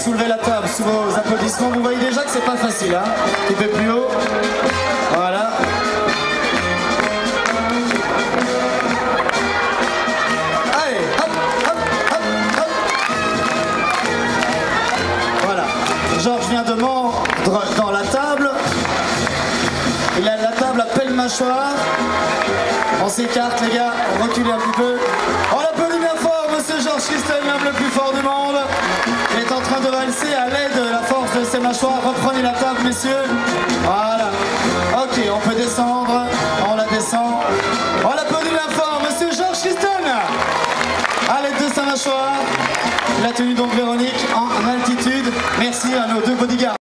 soulever la table sous vos applaudissements. Vous voyez déjà que c'est pas facile, hein. Un petit peu plus haut. Voilà. Allez, hop, hop, hop, hop. Voilà. Georges vient de mordre dans la table. Il a la table à pelle mâchoire. On s'écarte, les gars. On recule un petit peu. On l'applaudit bien fort, monsieur Georges Christel, l'homme le plus fort du monde. Il est en train de valser à l'aide de la force de ses mâchoires. Reprenez la table, messieurs. Voilà. Ok, on peut descendre. On la descend. On l'applaudit bien fort, monsieur Georges Christel. À l'aide de sa mâchoire. Il a tenu donc Véronique en altitude. Merci à nos deux bodyguards.